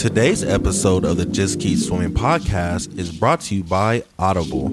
Today's episode of the Just Keep Swimming podcast is brought to you by Audible.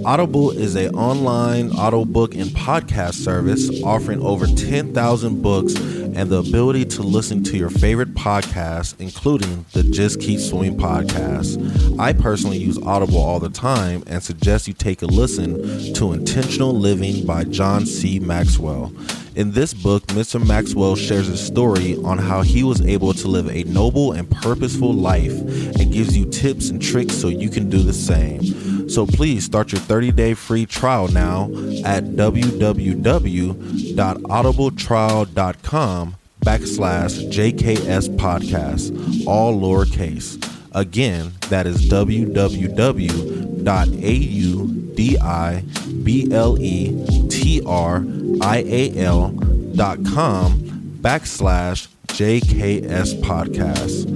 Audible is an online audiobook and podcast service offering over 10,000 books and the ability to listen to your favorite podcasts, including the Just Keep Swimming podcast. I personally use Audible all the time and suggest you take a listen to Intentional Living by John C. Maxwell. In this book, Mr. Maxwell shares a story on how he was able to live a noble and purposeful life and gives you tips and tricks so you can do the same. So please start your 30-day free trial now at www.audibletrial.com/JKS podcast, all lowercase. Again, that is www.audibletrial.com/JKS podcast.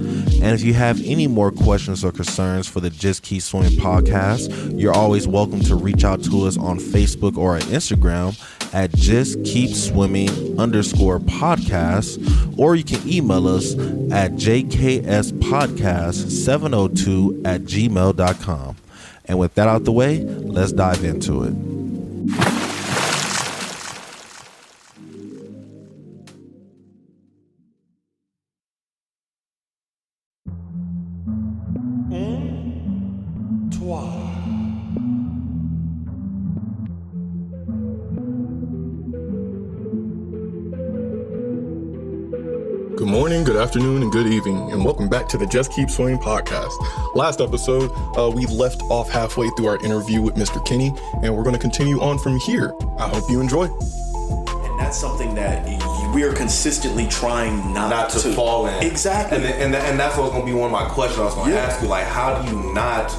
And if you have any more questions or concerns for the Just Keep Swimming podcast, you're always welcome to reach out to us on Facebook or on Instagram at justkeepswimming_podcast, or you can email us at jkspodcast702@gmail.com. And with that out the way, let's dive into it. Good morning, good afternoon, and good evening, and welcome back to the Just Keep Swimming podcast. Last episode, we left off halfway through our interview with Mr. Kenny, and we're going to continue on from here. I hope you enjoy. And that's something that we are consistently trying not to fall in. Exactly. And that's what's going to be one of my questions I was going to ask you. Like, how do you not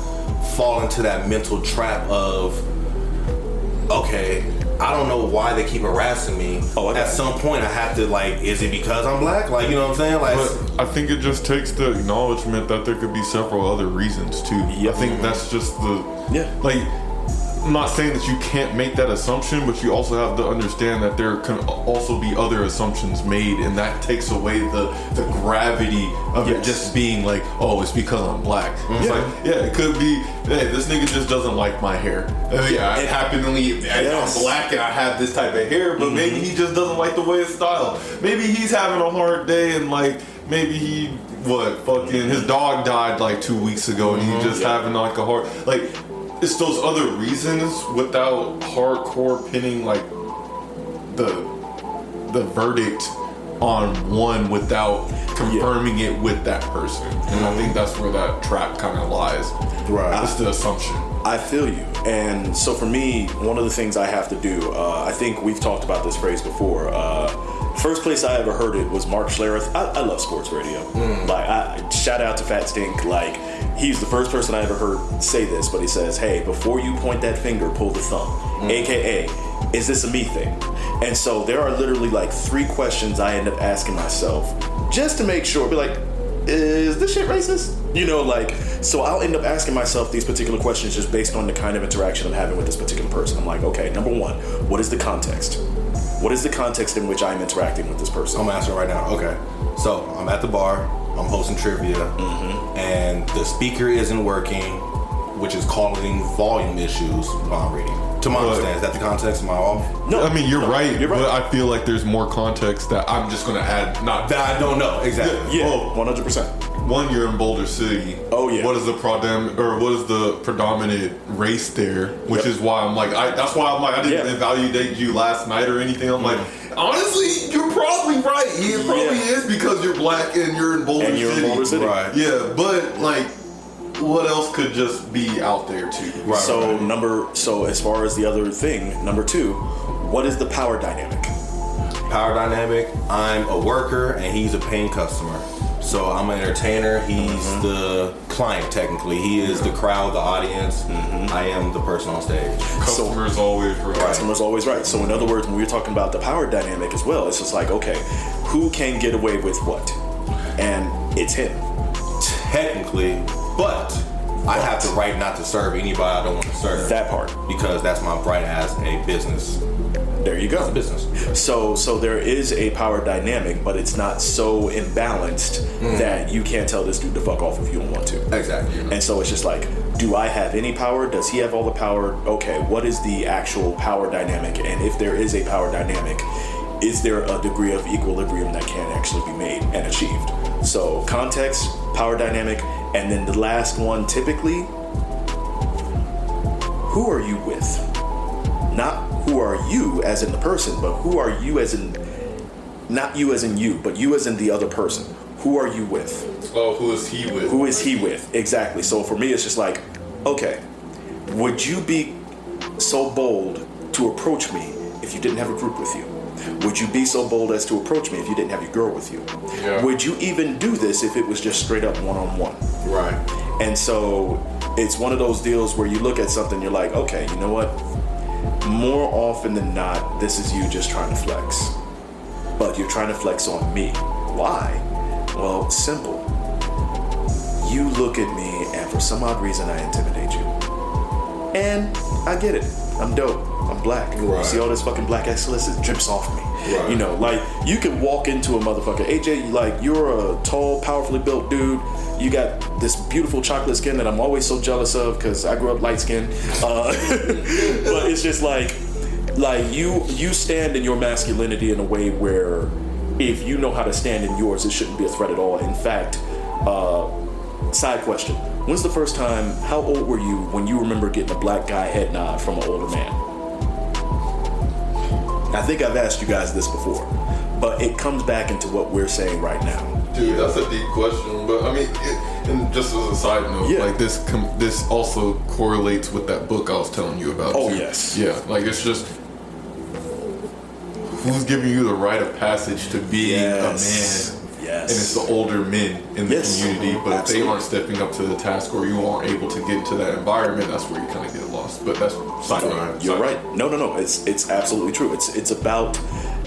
fall into that mental trap of, okay, I don't know why they keep harassing me. At some point, I have to, like, is it because I'm black? Like, you know what I'm saying? Like, but I think it just takes the acknowledgement that there could be several other reasons, too. I think that's just like, I'm not saying that you can't make that assumption, but you also have to understand that there can also be other assumptions made, and that takes away the gravity of it just being like, oh, it's because I'm black. It's like, it could be, hey, this nigga just doesn't like my hair. I'm black and I have this type of hair, but maybe he just doesn't like the way it's styled. Maybe he's having a hard day and, like, maybe his dog died like 2 weeks ago and he's just having like a hard, like, it's those other reasons without hardcore pinning like the verdict on one without confirming it with that person. And I think that's where that trap kind of lies. Right. It's the assumption. I feel you. And so for me, one of the things I have to do, I think we've talked about this phrase before. First place I ever heard it was Mark Schlereth. I love sports radio. Like, shout out to Fat Stink. Like, he's the first person I ever heard say this, but he says, hey, before you point that finger, pull the thumb. AKA, is this a me thing? And so there are literally like 3 questions I end up asking myself just to make sure, be like, is this shit racist? You know, like, so I'll end up asking myself these particular questions just based on the kind of interaction I'm having with this particular person. I'm like, okay, number one, what is the context? What is the context in which I'm interacting with this person? I'm answering right now. Okay. So I'm at the bar, I'm hosting trivia, and the speaker isn't working, which is causing volume issues while I'm reading. To my understanding, is that the context? Am I off? No, I mean, you're right, but I feel like there's more context that I'm just going to add. Not that I don't know. Exactly. Yeah, 100%. One, you're in Boulder City. Oh yeah. What is the predominant race there? Which is why I'm like, I didn't evaluate you last night or anything. I'm like, honestly, you're probably right. It probably is because you're black and you're in Boulder City. Right. Yeah, but like, what else could just be out there too? Right. So as far as the other thing, number 2, what is the power dynamic? Power dynamic. I'm a worker and he's a paying customer. So I'm an entertainer. He's the client, technically. He is the crowd, the audience. I am the person on stage. Customer's always right. Customer's always right. So in other words, when we're talking about the power dynamic as well, it's just like, okay, who can get away with what? And it's him. Technically, but I have the right not to serve anybody I don't want to serve. That part. Because that's my right as a business There you go. It's a business. So there is a power dynamic, but it's not so imbalanced that you can't tell this dude to fuck off if you don't want to. Exactly. And so it's just like, do I have any power? Does he have all the power? Okay, what is the actual power dynamic? And if there is a power dynamic, is there a degree of equilibrium that can actually be made and achieved? So context, power dynamic, and then the last one typically, who are you with? Not who are you as in the person, but who are you as in, not you as in you, but you as in the other person. Who are you with? Oh, who is he with? Who is he with? Exactly. So for me, it's just like, okay, would you be so bold to approach me if you didn't have a group with you? Would you be so bold as to approach me if you didn't have your girl with you? Yeah. Would you even do this if it was just straight up one-on-one? Right. And so it's one of those deals where you look at something, you're like, okay, you know what? More often than not, this is you just trying to flex. But you're trying to flex on me. Why? Well, simple. You look at me and for some odd reason I intimidate you. And I get it. I'm dope. I'm black. Right. See all this fucking black excellence? It drips off me. Right. You know, like you can walk into a motherfucker. AJ, like you're a tall, powerfully built dude. You got this beautiful chocolate skin that I'm always so jealous of because I grew up light skinned. But it's just like you stand in your masculinity in a way where if you know how to stand in yours, it shouldn't be a threat at all. In fact, side question. When's the first time, how old were you when you remember getting a black guy head nod from an older man? I think I've asked you guys this before, but it comes back into what we're saying right now. Dude, that's a deep question, but I mean, and just as a side note, like this also correlates with that book I was telling you about. Oh, too. yes. Yeah, like it's just who's giving you the rite of passage to being a man. Yes. And it's the older men in the community, but Absolutely. if they aren't stepping up to the task or you aren't able to get into that environment, that's where you kind of get lost. But that's side note. You're right. No. It's absolutely true. It's about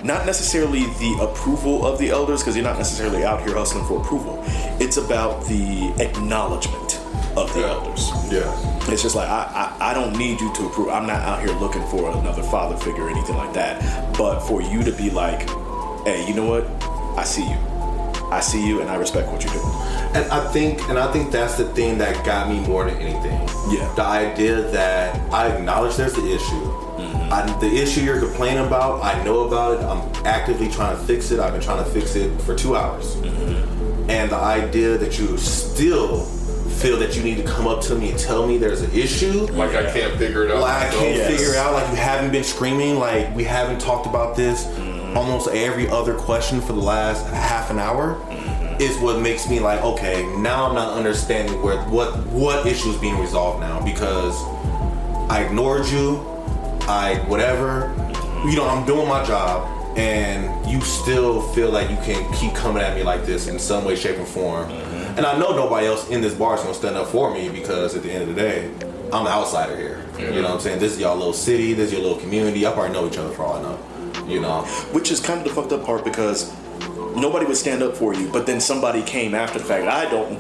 not necessarily the approval of the elders, because you're not necessarily out here hustling for approval. It's about the acknowledgement of the elders. Yeah. It's just like, I don't need you to approve. I'm not out here looking for another father figure or anything like that. But for you to be like, hey, you know what? I see you, and I respect what you're doing. And I think that's the thing that got me more than anything. Yeah. The idea that I acknowledge there's the issue. The issue you're complaining about, I know about it. I'm actively trying to fix it. I've been trying to fix it for 2 hours. And the idea that you still feel that you need to come up to me and tell me there's an issue. Like I can't figure it out. Like I can't figure it out. Like you haven't been screaming. Like we haven't talked about this almost every other question for the last half an hour. Is what makes me like, okay, now I'm not understanding what issue is being resolved now, because I ignored you, I'm doing my job, and you still feel like you can keep coming at me like this in some way, shape, or form. And I know nobody else in this bar is gonna stand up for me, because at the end of the day, I'm the outsider here. You know what I'm saying? This is y'all little city, this is your little community. Y'all probably know each other for all I know. You know, Which is kind of the fucked up part, because nobody would stand up for you, but then somebody came after the fact.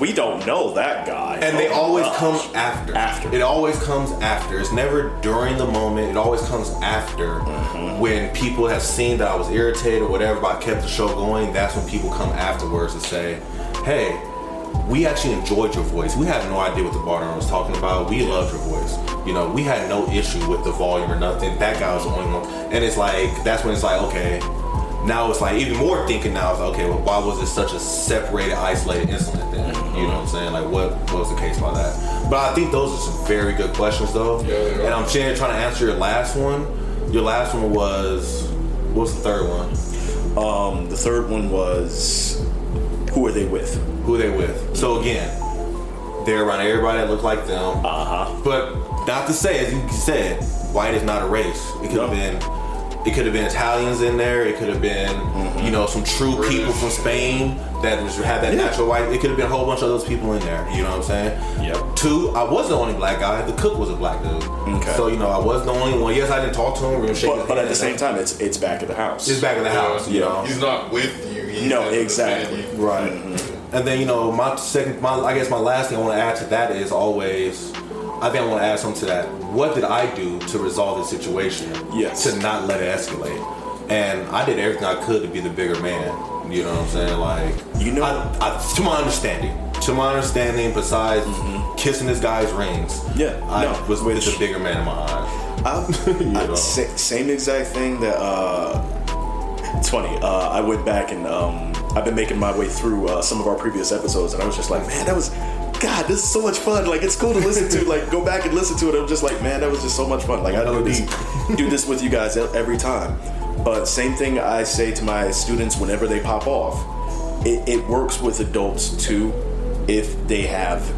We don't know that guy. and they always come after. It always comes after. It's never during the moment. It always comes after. When people have seen that I was irritated or whatever, but I kept the show going. That's when people come afterwards and say, "Hey, we actually enjoyed your voice. We had no idea what the bartender was talking about. We loved your voice. You know, we had no issue with the volume or nothing. That guy was the only one." And it's like, that's when it's like, okay. Now it's like even more thinking now. It's like, okay, well, why was it such a separated, isolated incident then? You know what I'm saying? Like, what was the case by that? But I think those are some very good questions, though. Yeah. And I'm trying to answer your last one. Your last one was, what was the third one? The third one was, who are they with? Who are they with? So again, they're around everybody that look like them. But not to say, as you said, white is not a race. It could have been. It could have been Italians in there. It could have been, some true people from Spain that had that natural white. It could have been a whole bunch of those people in there. You know what I'm saying? Yep. 2, I was the only black guy. The cook was a black dude. Okay. So, I was the only one. Yes, I didn't talk to him. We were shaking But at the hands. same time, it's back at the house. It's back in the house. You know. He's not with you. He's No, in the exactly. vicinity. Right. And then, my last thing I want to add to that is always, I think I want to add something to that. What did I do to resolve the situation? Yes. To not let it escalate. And I did everything I could to be the bigger man. You know what I'm saying? Like, to my understanding, besides kissing this guy's rings, I was with the bigger man in my eyes. Same exact thing that. It's funny. I went back and I've been making my way through some of our previous episodes, and I was just like, man, God, this is so much fun. Like, it's cool to listen to. Like, go back and listen to it. I'm just like, man, that was just so much fun. Like, I do this with you guys every time. But same thing I say to my students whenever they pop off. It works with adults too, if they have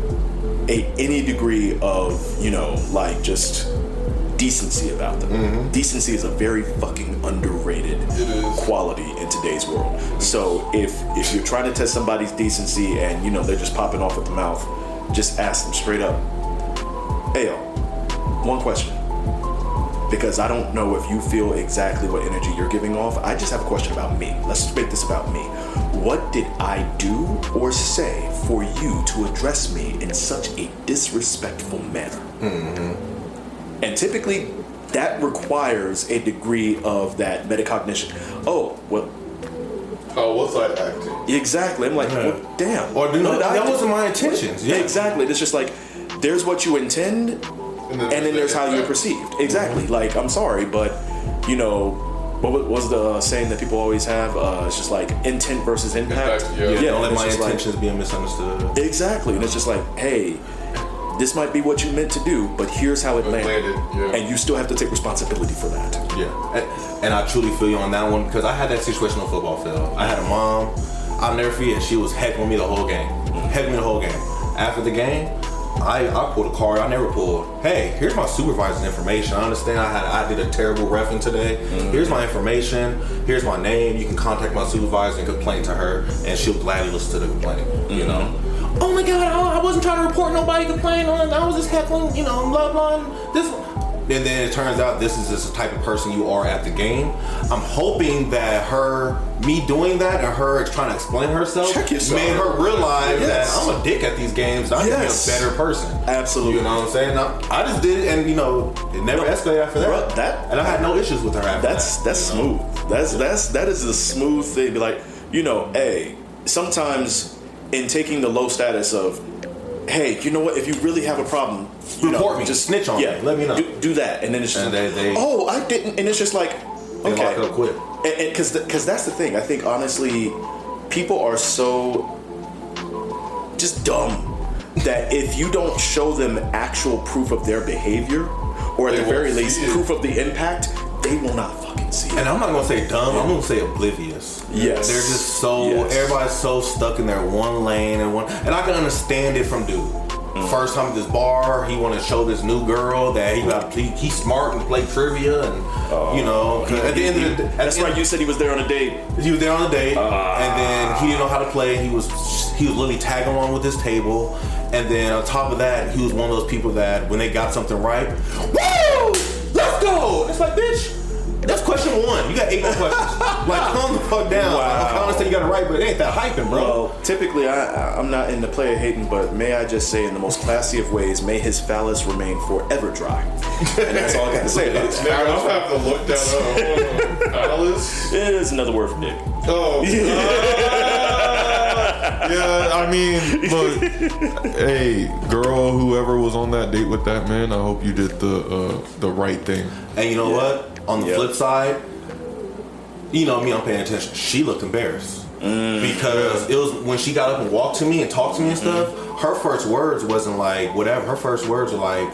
any degree of, like, just decency about them. Decency is a very fucking underrated quality in today's world. So if you're trying to test somebody's decency and they're just popping off at the mouth, just ask them straight up, hey yo, one question, because I don't know if you feel exactly what energy you're giving off. I just have a question about me. Let's make this about me. What did I do or say for you to address me in such a disrespectful manner? And typically, that requires a degree of that metacognition. Oh, well. Oh, was I acting? Exactly. I'm like, well, damn. Or that wasn't my intentions. Yeah, exactly. It's just like, there's what you intend, and then there's how you're perceived. Exactly. Like, I'm sorry, but, what was the saying that people always have? It's just like intent versus impact. Don't let my intentions be misunderstood. Exactly. And it's just like, hey, this might be what you meant to do, but here's how it landed. And you still have to take responsibility for that. Yeah. And I truly feel you on that one, because I had that situation on the football field. I had a mom, I'll never forget, she was heckling me the whole game. After the game, I pulled a card I never pulled. Hey, here's my supervisor's information. I understand I did a terrible reffing today. Here's my information. Here's my name. You can contact my supervisor and complain to her, and she'll gladly listen to the complaint. Oh my God, I wasn't trying to report nobody complaining. I was just heckling, blah, blah. And then it turns out this is just the type of person you are at the game. I'm hoping that me doing that and her trying to explain herself made her realize that I'm a dick at these games. I can be a better person. Absolutely. You know what I'm saying? I just did it, and it never escalated after that. And I had no issues with her after that. That's smooth. That is a smooth thing. Be like, hey, sometimes in taking the low status of, hey, you know what? If you really have a problem, report me. Just snitch on me. Let me know. Do that, and then it's just, oh, I didn't, and it's just like, okay, lock it up quick. And because that's the thing. I think honestly, people are so just dumb that if you don't show them actual proof of their behavior, or at the very least proof of the impact, they will not fucking see it. And I'm not gonna say dumb. I'm gonna say oblivious. Yes, they're just everybody's so stuck in their one lane and I can understand it from dude. First time at this bar, he wanted to show this new girl that he's smart and play trivia, and at the end of the day, that's right. You said he was there on a date. He was there on a date, and then he didn't know how to play. He was literally tagging along with his table, and then on top of that, he was one of those people that when they got something right, woo, let's go. It's like, bitch, that's question one. You got 8 more questions. Like, calm the fuck down. Wow. Like, I understand you got it right, but it ain't that hyping, bro. Well, typically, I'm not into player hating, but may I just say, in the most classy of ways, may his phallus remain forever dry. And that's all I got to say about that. I'll have to look that up. Phallus? It's another word for dick. Oh. Yeah, I mean, look, hey, girl, whoever was on that date with that man, I hope you did the right thing. And you know what? On the flip side, me, I'm paying attention. She looked embarrassed because it was when she got up and walked to me and talked to me and stuff. Her first words wasn't like whatever. Her first words were like,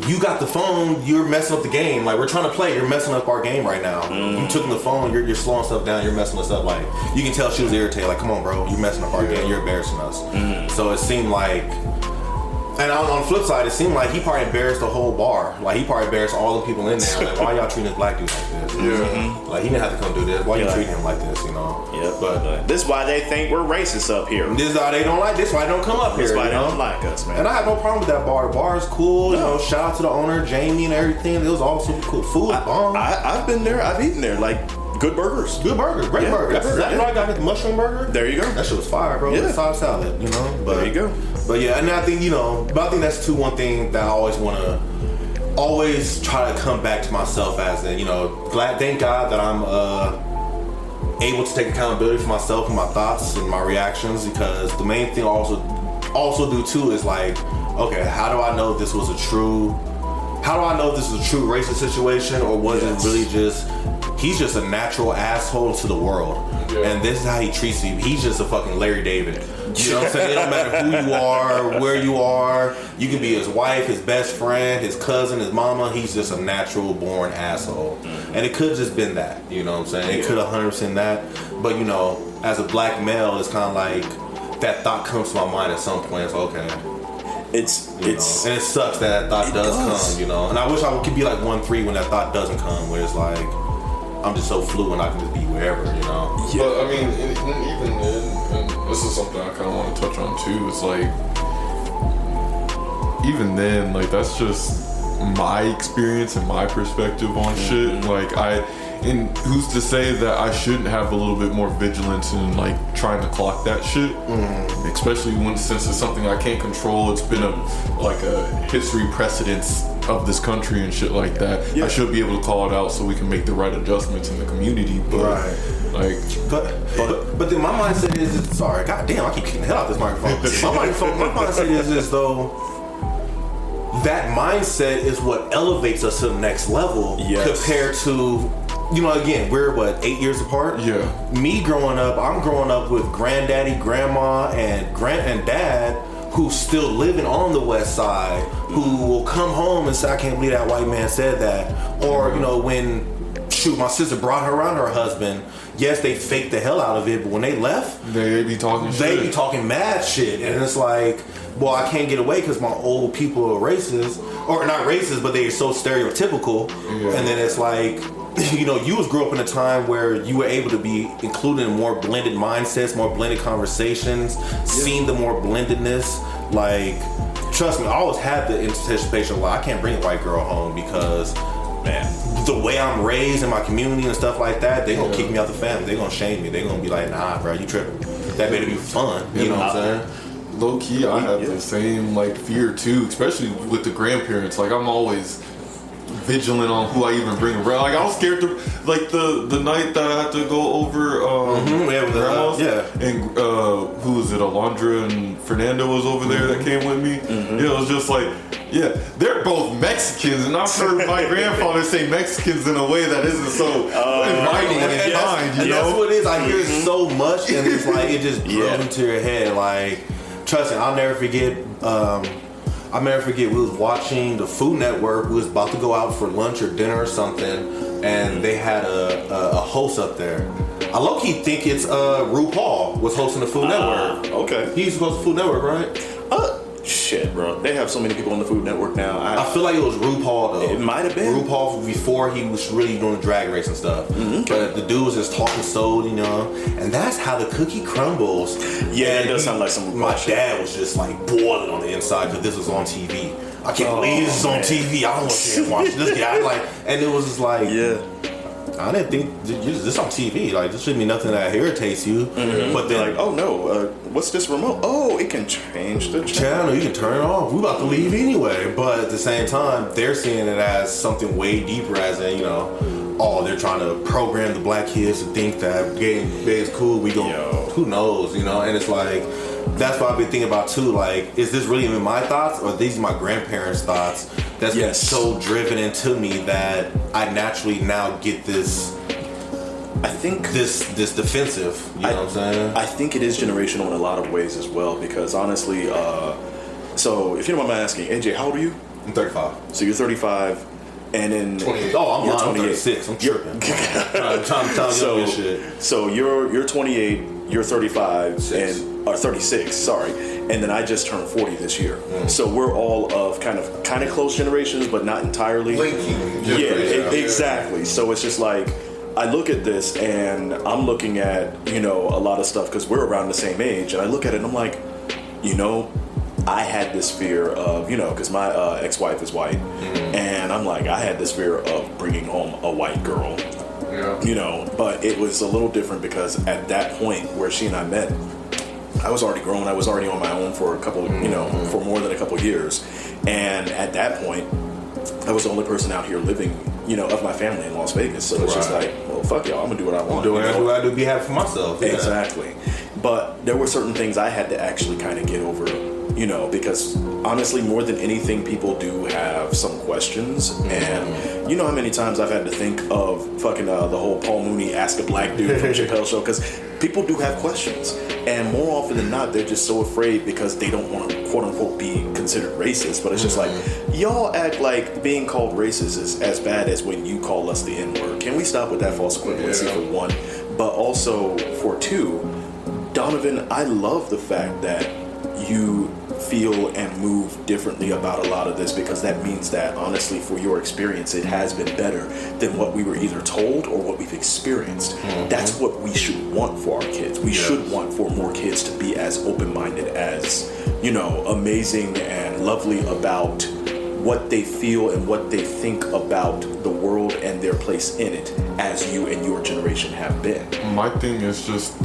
"You got the phone. You're messing up the game. Like, we're trying to play. You're messing up our game right now. You took the phone. You're slowing stuff down. You're messing us up. Like, you can tell she was irritated. Like, come on, bro. You're messing up our game. You're embarrassing us." So it seemed like. And on the flip side, it seemed like he probably embarrassed the whole bar. Like, he probably embarrassed all the people in there. Like, why y'all treating this black dude like this? Like, he didn't have to come do this. Why you treating him like this, But this is why they think we're racist up here. This is why they don't like. This is why they don't come up here. This is why they don't like us, man. And I have no problem with that bar. The bar is cool. Shout out to the owner, Jamie, and everything. It was all super cool. Food, bomb. I've been there. I've eaten there. Like, Good burgers. Good burger. Great burger. That's exactly what I got. The mushroom burger. There you go. That shit was fire, bro. Yeah. Side salad, you know. But, there you go. But yeah, and I think, you know, but I think that's one thing that I always want to always try to come back to myself as in, you know, thank God that I'm able to take accountability for myself and my thoughts and my reactions, because the main thing I also do too is like, okay, how do I know this was a true racist situation, or was it really just he's just a natural asshole to the world, and this is how he treats you. He's just a fucking Larry David. You know what I'm saying? It don't matter who you are, where you are. You can be his wife, his best friend, his cousin, his mama. He's just a natural born asshole. And it could have just been that. You know what I'm saying? It could have 100% that. But, you know, as a black male, it's kind of like that thought comes to my mind at some point. It's okay. It's and it sucks that thought does come, you know. And I wish I could be like 1-3 when that thought doesn't come, where it's like I'm just so fluent I can just be wherever, you know. Yeah. But I mean, even and this is something I kind of want to touch on too. It's like even then, like that's just my experience and my perspective on shit. Like and who's to say that I shouldn't have a little bit more vigilance in like trying to clock that shit, especially since it's something I can't control. It's been a history precedence of this country and shit like that. I should be able to call it out so we can make the right adjustments in the community. But but then my mindset is sorry, goddamn, I keep kicking the hell out this microphone. My mindset is though, that mindset is what elevates us to the next level compared to, you know, again, we're 8 years apart? Yeah. Me growing up, I'm growing up with granddaddy, grandma, and dad who's still living on the west side, who will come home and say, I can't believe that white man said that. Or, you know, when, my sister brought her around her husband, yes, they faked the hell out of it, but when they left, they be talking shit. They be talking mad shit. And it's like, well, I can't get away because my old people are racist. Or not racist, but they're so stereotypical. Yeah. And then it's like, you know, you grew up in a time where you were able to be included in more blended mindsets, more blended conversations, seeing the more blendedness. Like, trust me, I always had the anticipation of, well, I can't bring a white girl home because, man, the way I'm raised in my community and stuff like that, they're going to kick me out the family. They're going to shame me. They're going to be like, nah, bro, you tripping. That better be fun. You know what I'm saying? Low key, I have the same like fear too, especially with the grandparents. Like I'm always vigilant on who I even bring around. Like I was scared to, like the night that I had to go over grandma's, and who was it? Alondra and Fernando was over there that came with me. It was just like, they're both Mexicans, and I've heard my grandfather say Mexicans in a way that isn't so inviting and kind. You know, that's what it is. I hear it so much, and it's like it just drills into your head. Like, trust me, I'll never forget. We was watching the Food Network. We was about to go out for lunch or dinner or something, and they had a host up there. I low-key think it's RuPaul was hosting the Food Network. Okay. He's supposed to Food Network, right? Shit, bro. They have so many people on the Food Network now. I feel like it was RuPaul, though. It might have been. RuPaul before he was really doing the drag race and stuff. But the dude was just talking soul, you know. And that's how the cookie crumbles. Yeah, it does sound like some my dad was just like boiling on the inside because this was on TV. I can't believe this is on TV. I don't want to watch this guy. Like, and it was just like, I didn't think this on TV. Like, this shouldn't be nothing that irritates you. But then, like, oh no, what's this remote? Oh, it can change the channel. You can turn it off. We about to leave anyway. But at the same time, they're seeing it as something way deeper, as in, you know, they're trying to program the black kids to think that gay is cool. We go, who knows, you know? And it's like, that's what I've been thinking about too. Like, is this really even my thoughts, or these are my grandparents' thoughts? That's been so driven into me that I naturally now get this. I think this defensive. You know what I'm saying? I think it is generational in a lot of ways as well. Because honestly, so if you don't mind my asking, AJ, how old are you? I'm 35. So you're 35. And then 28. Oh, I'm 36. I'm tripping. I'm trying to tell you shit. So you're 28. You're 35 and 36. Sorry, and then I just turned 40 this year. So we're all of kind of close generations, but not entirely. Exactly. So it's just like I look at this and I'm looking at a lot of stuff because we're around the same age, and I look at it and I'm like, I had this fear of, because my ex-wife is white, and I'm like, I had this fear of bringing home a white girl. You know, but it was a little different because at that point where she and I met, I was already grown. I was already on my own for a couple, you know, for more than a couple of years. And at that point, I was the only person out here living, you know, of my family in Las Vegas. So it's just like, well, fuck y'all, I'm gonna do what I want. Do what I do, be happy for myself. Yeah. Exactly. But there were certain things I had to actually kind of get over, you know, because honestly, more than anything, people do have some questions. And you know how many times I've had to think of fucking the whole Paul Mooney Ask a Black Dude from Chappelle Show, because people do have questions. And more often than not, they're just so afraid because they don't want to, quote unquote, be considered racist. But it's just like, y'all act like being called racist is as bad as when you call us the N-word. Can we stop with that false equivalency for one? But also for two, Donovan, I love the fact that you feel and move differently about a lot of this, because that means that honestly, for your experience, it has been better than what we were either told or what we've experienced. That's what we should want for our kids. We should want for more kids to be as open-minded, as, you know, amazing and lovely about what they feel and what they think about the world and their place in it, as you and your generation have been. My thing is just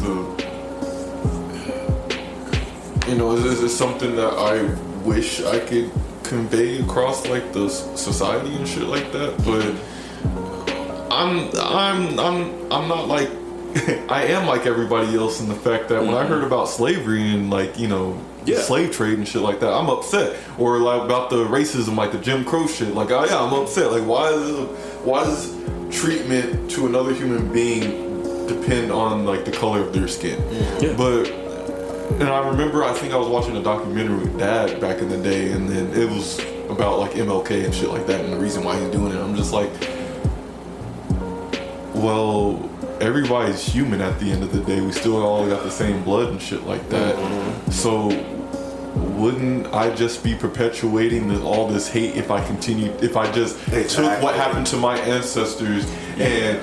you know, it's something that I wish I could convey across like the society and shit like that, but I'm not like I am like everybody else in the fact that when I heard about slavery and like, you know, slave trade and shit like that, I'm upset. Or like about the racism, like the Jim Crow shit, like I'm upset. Like why does treatment to another human being depend on like the color of their skin? But and I remember, I think I was watching a documentary with Dad back in the day, and then it was about like MLK and shit like that, and the reason why he's doing it. I'm just like, well, everybody's human at the end of the day. We still all got the same blood and shit like that. So wouldn't I just be perpetuating all this hate if I just took what happened to my ancestors and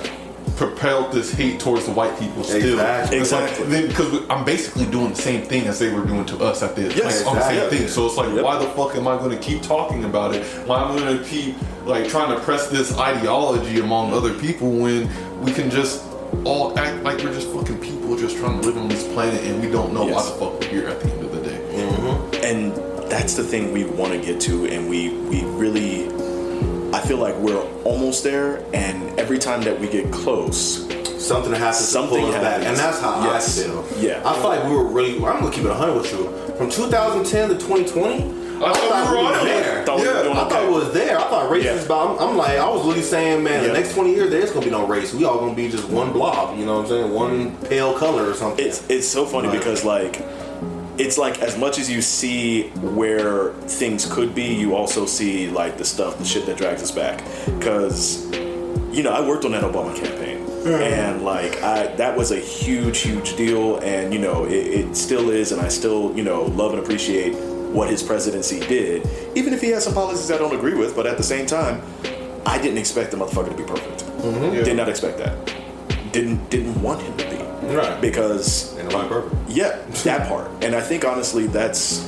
propelled this hate towards the white people still? Exactly. Like, because I'm basically doing the same thing as they were doing to us at the on the same thing. So it's like, why the fuck am I going to keep talking about it? Why am I going to keep like trying to press this ideology among other people when we can just all act like we're just fucking people just trying to live on this planet and we don't know why the fuck we're here at the end of the day. And that's the thing we want to get to, and we really, I feel like we're almost there, and every time that we get close, something happens to pull us back, and that's how I feel. I feel like we were really, I'm gonna keep it 100 with you, from 2010 to 2020, I thought we were there. I thought it was there. I thought race was about, I'm like, I was really saying, man, the next 20 years there's gonna be no race. We all gonna be just one blob, you know what I'm saying? One pale color or something. It's so funny because like, it's like as much as you see where things could be, you also see like the shit that drags us back. Because, you know, I worked on that Obama campaign, and like that was a huge deal, and you know it still is, and I still, you know, love and appreciate what his presidency did, even if he has some policies I don't agree with. But at the same time, I didn't expect the motherfucker to be perfect. Did not expect that. Didn't want him to be. Right. Because that part. And I think honestly that's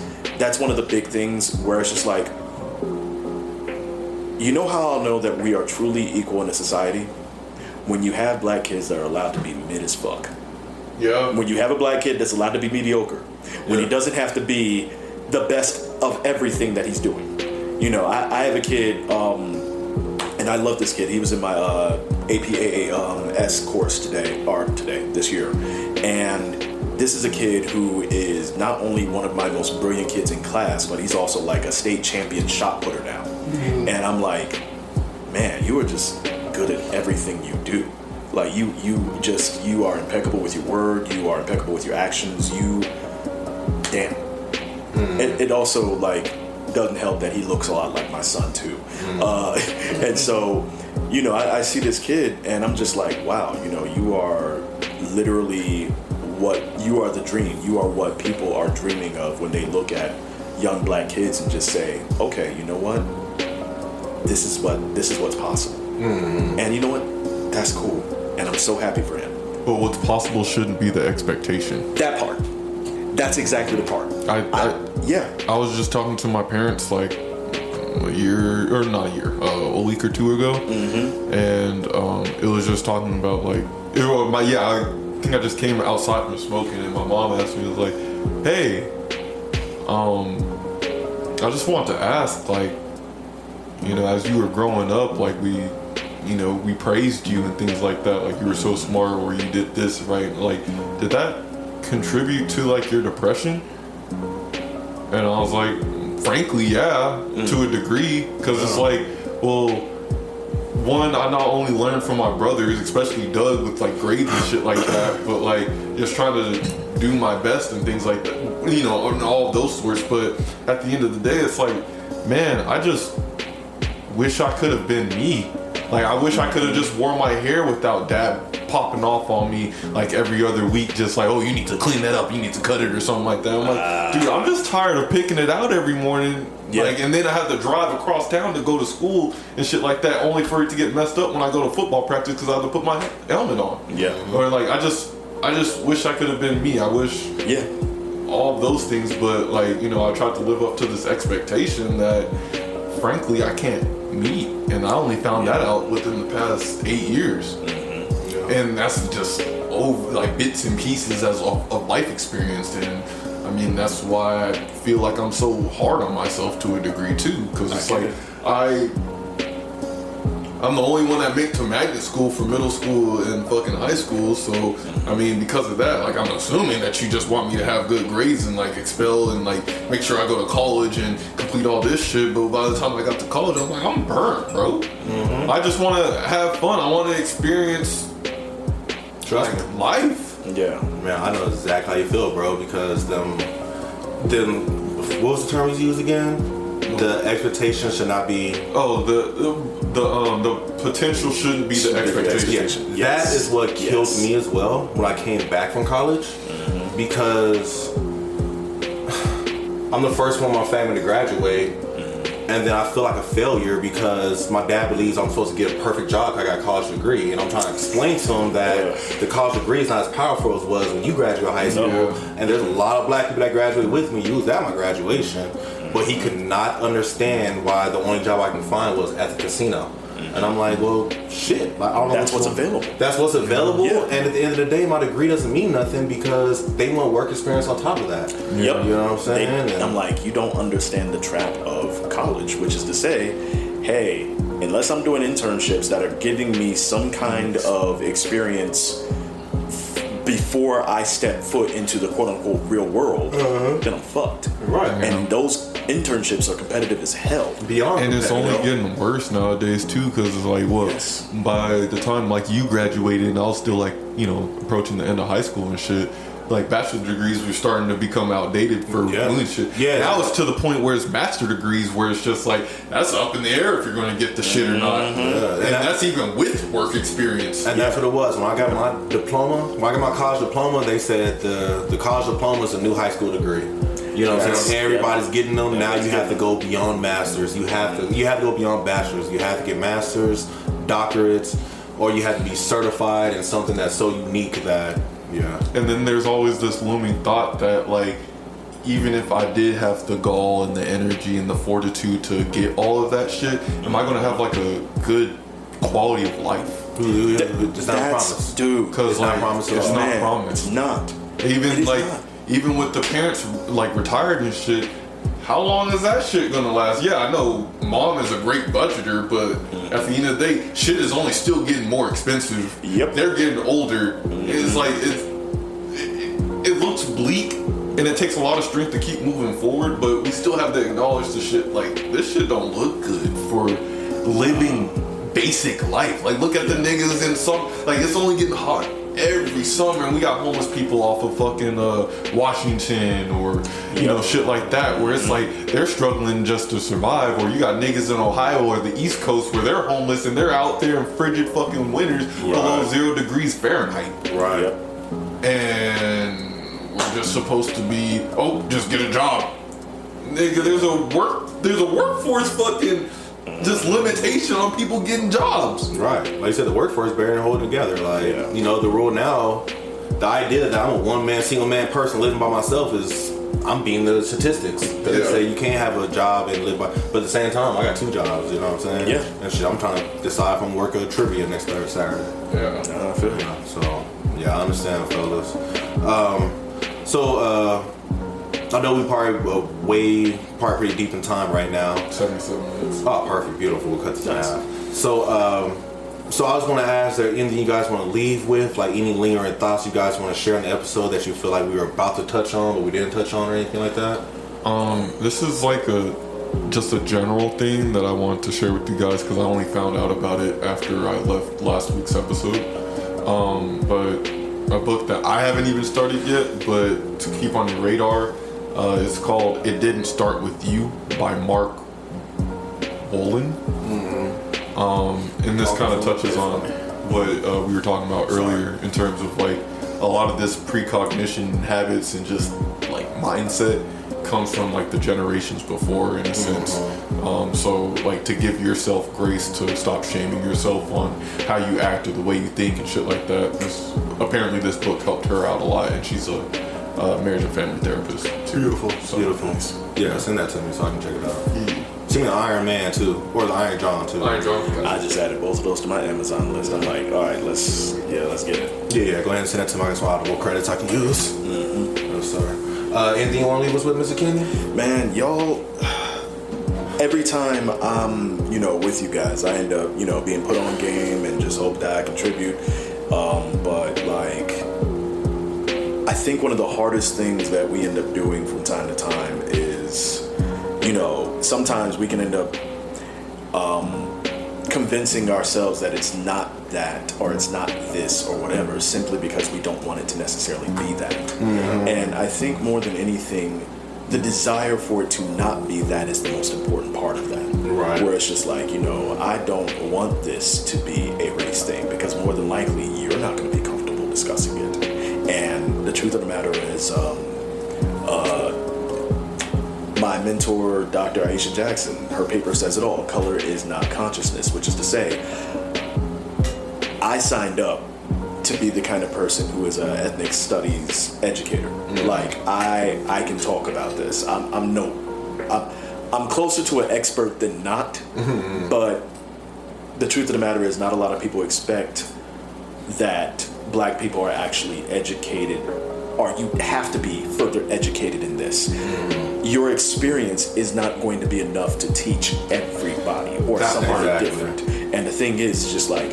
one of the big things where it's just like, you know how I'll know that we are truly equal in a society? When you have black kids that are allowed to be mid as fuck. When you have a black kid that's allowed to be mediocre. When he doesn't have to be the best of everything that he's doing. You know, I have a kid, and I love this kid. He was in my APAS course this year. And this is a kid who is not only one of my most brilliant kids in class, but he's also like a state champion shot putter now. And I'm like, man, you are just good at everything you do. Like you are impeccable with your word, you are impeccable with your actions, It also like doesn't help that he looks a lot like my son too. And so, you know, I see this kid and I'm just like, wow, you know, you are literally you are the dream. You are what people are dreaming of when they look at young black kids and just say, okay, you know what? This is what's possible. And you know what? That's cool. And I'm so happy for him. But what's possible shouldn't be the expectation. That part. That's exactly the part. I was just talking to my parents like a week or two ago, and it was just talking about like, I think I just came outside from smoking, and my mom asked me, was like, hey, I just want to ask, like, as you were growing up, like we praised you and things like that, like you were so smart or you did this, right? Like, did that contribute to like your depression? And I was like, frankly, yeah, to a degree, because it's like, well, one, I not only learned from my brothers, especially Doug, with like grades and shit like that, but like just trying to do my best and things like that, and all of those sorts. But at the end of the day, it's like, man, I just wish I could have been me. Like, I wish I could have just worn my hair without dad popping off on me like every other week, just like, oh, you need to clean that up, you need to cut it or something like that. I'm like, dude, I'm just tired of picking it out every morning. Like, and then I have to drive across town to go to school and shit like that, only for it to get messed up when I go to football practice because I have to put my helmet on. Or like, I just wish I could have been me. I wish all of those things, but like, I tried to live up to this expectation that frankly I can't meet, and I only found that out within the past 8 years. And that's just over like bits and pieces of life experience. And I mean, that's why I feel like I'm so hard on myself to a degree too, because it's like I'm the only one that made to magnet school for middle school and fucking high school. So I mean, because of that, like, I'm assuming that you just want me to have good grades and like expel and like make sure I go to college and complete all this shit. But by the time I got to college, I'm like, I'm burnt, bro. I just want to have fun. I want to experience life. Yeah, man, I know exactly how you feel, bro. Because them, what was the term you used again? The expectation should not be. Oh, the potential shouldn't be the expectation. That is what killed me as well when I came back from college, because I'm the first one in my family to graduate, and then I feel like a failure because my dad believes I'm supposed to get a perfect job because I got a college degree, and I'm trying to explain to him that the college degree is not as powerful as it was when you graduated high school, and there's a lot of black people that graduated with me used at my graduation. But he could not understand why the only job I can find was at the casino. And I'm like, well, shit. Like, I don't know. That's what's available. That's what's available. And at the end of the day, my degree doesn't mean nothing because they want work experience on top of that. You know what I'm saying? I'm like, you don't understand the trap of college, which is to say, hey, unless I'm doing internships that are giving me some kind of experience before I step foot into the quote-unquote real world, then I'm fucked. Right. And those internships are competitive as hell. And it's only getting worse nowadays too, because it's like, by the time like you graduated and I was still like, approaching the end of high school and shit, like bachelor degrees were starting to become outdated for doing shit. Now it's to the point where it's master degrees where it's just like, that's up in the air if you're going to get the shit or not. And that's even with work experience. And that's what it was. When I got my diploma, when I got my college diploma, they said the college diploma is a new high school degree. You know what I'm saying? Everybody's getting them. Now you have to go beyond masters. You have to go beyond bachelors. You have to get masters, doctorates, or you have to be certified in something that's so unique that And then there's always this looming thought that, like, even if I did have the gall and the energy and the fortitude to get all of that shit, am I going to have like a good quality of life? It's not promised. Dude, because it's not promised. It's not promised. It's not. Even with the parents like retired and shit, how long is that shit gonna last? Yeah, I know mom is a great budgeter, but at the end of the day, shit is only still getting more expensive. They're getting older. It's like it looks bleak, and it takes a lot of strength to keep moving forward. But we still have to acknowledge the shit. Like, this shit don't look good for living basic life. Like, look at the niggas in some. Like, it's only getting hot every summer, and we got homeless people off of fucking Washington or shit like that, where it's like they're struggling just to survive. Or you got niggas in Ohio or the East Coast where they're homeless and they're out there in frigid fucking winters below 0 degrees Fahrenheit. Right. And we're just supposed to be, just get a job. Nigga, there's a workforce fucking just limitation on people getting jobs. Right. Like you said, the workforce barely holding together. Like, the rule now, the idea that I'm a one-man, single-man person living by myself is I'm being the statistics. They say you can't have a job and live by, but at the same time, I got 2 jobs. You know what I'm saying? Yeah. And shit, I'm trying to decide if I'm working a trivia next Saturday. Yeah. I feel you. So yeah, I understand, fellas. I know we probably pretty deep in time right now. 77 minutes. Oh, perfect, beautiful. We'll cut this in half. So I was going to ask, there anything you guys want to leave with, like any lingering thoughts you guys want to share in the episode that you feel like we were about to touch on, but we didn't touch on, or anything like that? This is like just a general thing that I want to share with you guys because I only found out about it after I left last week's episode. But a book that I haven't even started yet, but to keep on your radar, is called "It Didn't Start With You" by Mark Bolan. And this kind of touches on what we were talking about earlier in terms of like a lot of this precognition habits and just like mindset comes from like the generations before in a sense. So like to give yourself grace to stop shaming yourself on how you act or the way you think and shit like that. Apparently this book helped her out a lot, and she's a marriage and family therapist too. Beautiful. So, Beautiful. Yeah, send that to me so I can check it out. Send me the Iron Man too, or the Iron John too. Iron John. I just added both of those to my Amazon list. I'm like, all right, let's get it. Yeah, go ahead and send that to me so Audible credits I can use. Yes, sir. Anything you want to leave us with, Mr. Kenny? Man, y'all, every time I'm, with you guys, I end up, being put on game and just hope that I contribute. But like, I think one of the hardest things that we end up doing from time to time is, sometimes we can end up convincing ourselves that it's not that or it's not this or whatever, simply because we don't want it to necessarily be that. And I think more than anything, the desire for it to not be that is the most important part of that. Right. Where it's just like, I don't want this to be a race thing, because more than likely you're not going to be comfortable discussing it. And the truth of the matter is, my mentor, Dr. Aisha Jackson, her paper says it all. Color is not consciousness, which is to say, I signed up to be the kind of person who is an ethnic studies educator. Like, I can talk about this. I'm closer to an expert than not, but the truth of the matter is not a lot of people expect that black people are actually educated, or you have to be further educated in this. Your experience is not going to be enough to teach everybody or somebody different. And the thing is just like,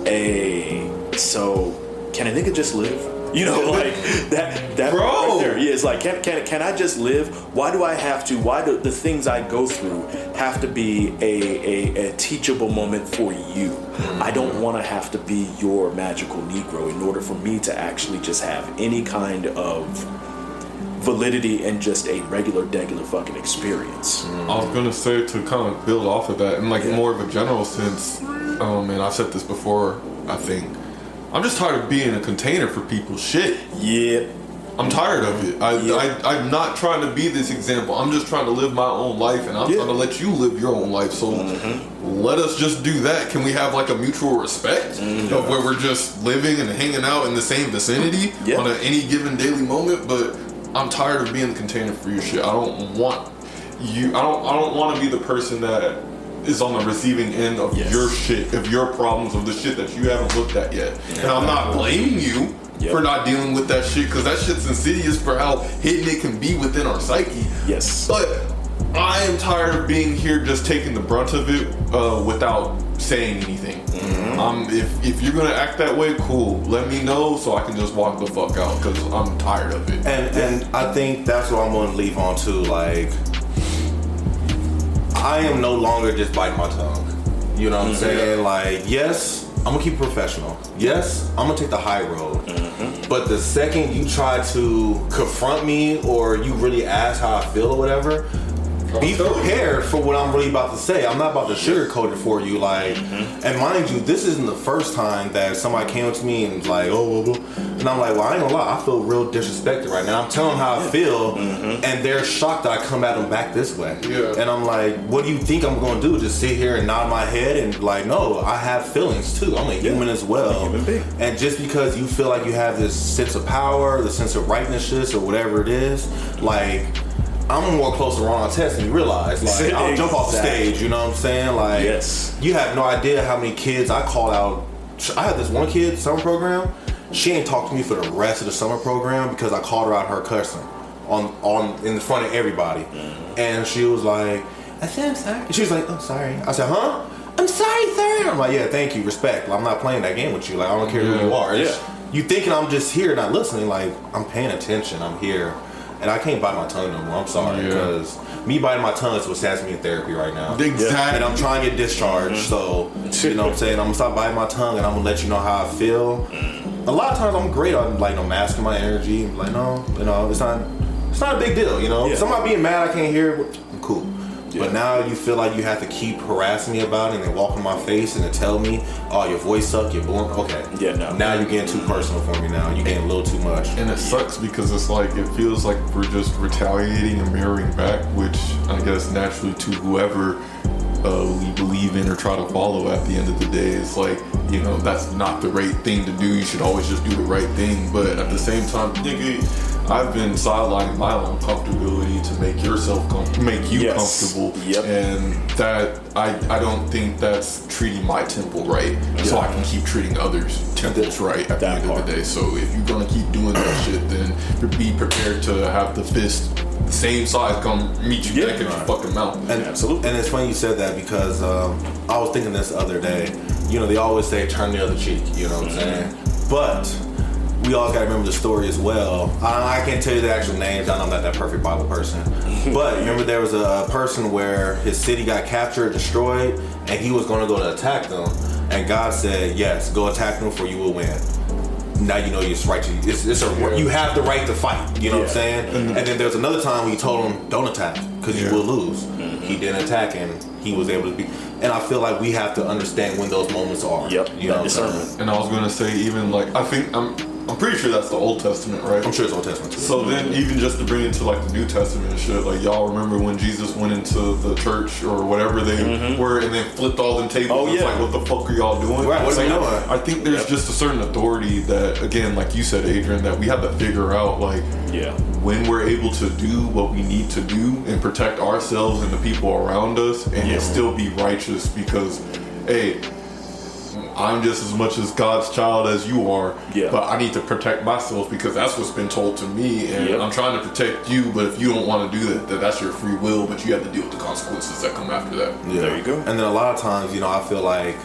hey, so can a nigga just live? Like that Bro. right there. Yeah, it's like, can I just live? Why do I have to? Why do the things I go through have to be a teachable moment for you? I don't want to have to be your magical Negro in order for me to actually just have any kind of validity and just a regular fucking experience. I was gonna say, to kind of build off of that in like more of a general sense, and I've said this before, I think I'm just tired of being a container for people's shit. Yeah. I'm tired of it. I'm not trying to be this example. I'm just trying to live my own life, and I'm trying to let you live your own life. So let us just do that. Can we have like a mutual respect of where we're just living and hanging out in the same vicinity on any given daily moment? But I'm tired of being the container for your shit. I don't want you. I don't want to be the person that is on the receiving end of your shit, of your problems, of the shit that you haven't looked at yet. And I'm not blaming you for not dealing with that shit, because that shit's insidious for how hidden it can be within our psyche. Yes. But I am tired of being here just taking the brunt of it without saying anything. If you're gonna act that way, cool. Let me know so I can just walk the fuck out, because I'm tired of it. And I think that's what I'm gonna leave on too. Like, I am no longer just biting my tongue. You know what I'm saying? Like, yes, I'm gonna keep it professional. Yes, I'm gonna take the high road. But the second you try to confront me or you really ask how I feel or whatever, be prepared for what I'm really about to say. I'm not about to sugarcoat it for you, like. And mind you, this isn't the first time that somebody came up to me and was like, oh, and I'm like, well, I ain't gonna lie, I feel real disrespected right now. I'm telling them how I feel, and they're shocked that I come at them back this way. Yeah. And I'm like, what do you think I'm gonna do? Just sit here and nod my head and like, no, I have feelings too. I'm a human as well. I'm a human being. And just because you feel like you have this sense of power, the sense of rightness, or whatever it is, like, I'm more close to wrong test than you realize. Like, I'll jump off the stage, you know what I'm saying? Like, you have no idea how many kids I call out. I had this one kid, summer program. She ain't talked to me for the rest of the summer program because I called her out her cussing on in front of everybody. And she was like, I said, I'm sorry. She was like, oh, sorry. I said, huh? I'm sorry, sir. I'm like, yeah, thank you, respect. I'm not playing that game with you. Like, I don't care who you are. You thinking I'm just here not listening. Like, I'm paying attention. I'm here. And I can't bite my tongue no more. I'm sorry, because me biting my tongue is what has me in therapy right now. Exactly. And I'm trying to get discharged, so, you know what I'm saying? I'm going to stop biting my tongue, and I'm going to let you know how I feel. A lot of times I'm great on, like, masking my energy. I'm like, no, you know, it's not a big deal, you know? Somebody being mad, I can't hear it, I'm cool. But now you feel like you have to keep harassing me about it and then walk in my face and then tell me, oh, your voice sucks, you're boring. Okay. Now you're getting too personal for me now. You're getting a little too much. And it sucks because it's like, it feels like we're just retaliating and mirroring back, which I guess naturally to whoever we believe in or try to follow at the end of the day, it's like, you know, that's not the right thing to do. You should always just do the right thing. But at the same time, I've been sidelining my own comfortability to make you comfortable, and that I don't think that's treating my temple right, so I can keep treating others' temples right at the end of the day. So if you're gonna keep doing that shit, then be prepared to have the fist the same size come meet you back in your fucking mouth. And absolutely. And it's funny you said that because I was thinking this the other day. You know, they always say turn the other cheek. You know what I'm saying? But we all gotta remember the story as well. I can't tell you the actual names. I know I'm not that perfect Bible person. But remember there was a person where his city got captured, destroyed, and he was gonna go to attack them. And God said, yes, go attack them for you will win. Now you know it's right to you have the right to fight. You know what I'm saying? And then there's another time when he told him, don't attack, because you will lose. He didn't attack and he was able to be. And I feel like we have to understand when those moments are. You know what I'm saying? And I was gonna say, even like, I think I'm pretty sure that's the Old Testament, right? I'm sure it's Old Testament too. So then, even just to bring it to like the New Testament and shit, like y'all remember when Jesus went into the church or whatever they were and then flipped all them tables? It's like, what the fuck are y'all doing? Right, what are we doing? I think there's just a certain authority that, again, like you said, Adrian, that we have to figure out, like, when we're able to do what we need to do and protect ourselves and the people around us and still be righteous, because, hey, I'm just as much as God's child as you are, but I need to protect myself because that's what's been told to me, and I'm trying to protect you. But if you don't want to do that, that's your free will, but you have to deal with the consequences that come after that. There you go. And then a lot of times, you know, I feel like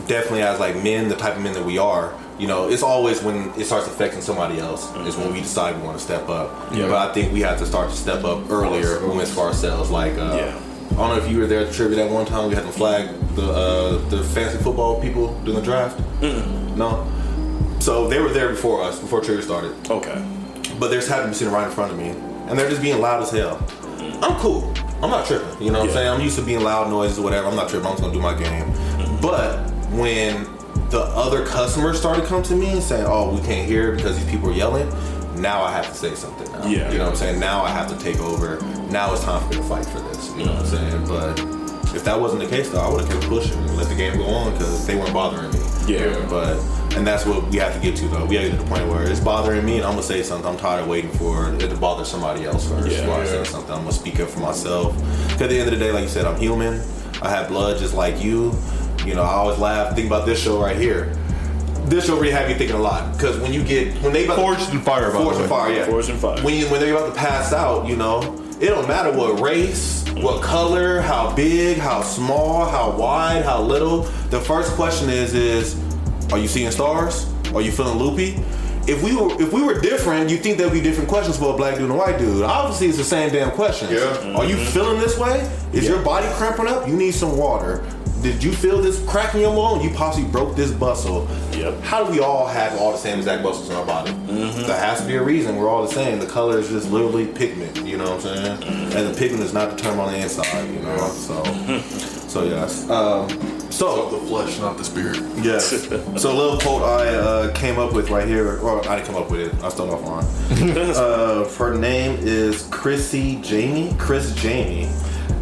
definitely as like men, the type of men that we are, you know, it's always when it starts affecting somebody else is when we decide we want to step up. But I think we have to start to step up earlier when it's for ourselves. Like, I don't know if you were there at the trivia that one time we had to flag the fantasy football people doing the draft. No, so they were there before us, before trivia started. Okay, but there's happened to be sitting right in front of me, and they're just being loud as hell. I'm cool. I'm not tripping. You know what I'm saying? I'm used to being loud noises or whatever. I'm not tripping. I'm just gonna do my game. But when the other customers started coming to me and saying, "Oh, we can't hear because these people are yelling," now I have to say something now. You know what I'm saying? Now I have to take over. Now it's time for me to fight for this. You know what I'm saying? But if that wasn't the case, though, I would have kept pushing and let the game go on because they weren't bothering me. And that's what we have to get to, though. We have to get to the point where it's bothering me and I'm going to say something. I'm tired of waiting for it to bother somebody else first before I say something. I'm going to speak up for myself. Because at the end of the day, like you said, I'm human. I have blood just like you. You know, I always laugh, think about this show right here. This show really had me thinking a lot because when they about Forged and Fire, Forged and Fire, yeah. Forged and Fire. When they're about to pass out, you know, it don't matter what race, what color, how big, how small, how wide, how little. The first question is, are you seeing stars? Are you feeling loopy? If we were different, you think there'd be different questions for a black dude and a white dude. Obviously, it's the same damn questions. Are you feeling this way? Is your body cramping up? You need some water. did you feel this crack in your bone? You possibly broke this muscle. Yep. How do we all have all the same exact muscles in our body? Mm-hmm. There has to be a reason. We're all the same. The color is just literally pigment. You know what I'm saying? Mm-hmm. And the pigment is not determined on the inside. You know. So yes. So the flesh, not the spirit. Yes. So a little quote I came up with right here. Or I didn't come up with it. I stole it off mine. Her name is Chris Jamie,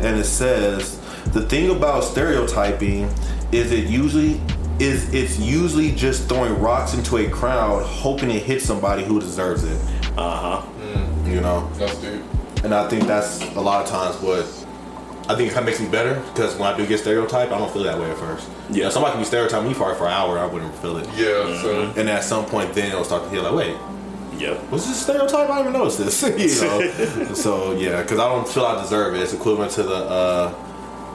and it says, the thing about stereotyping is it's usually just throwing rocks into a crowd, hoping it hits somebody who deserves it. You know. That's deep. And I think that's a lot of times what. I think it kind of makes me better because when I do get stereotyped, I don't feel that way at first. Yeah, you know, somebody can be stereotyping me for an hour, I wouldn't feel it. Yeah, so. And at some point, then it'll start to feel like, wait, was this a stereotype? I didn't even notice this. You know, so yeah, because I don't feel I deserve it. It's equivalent to the.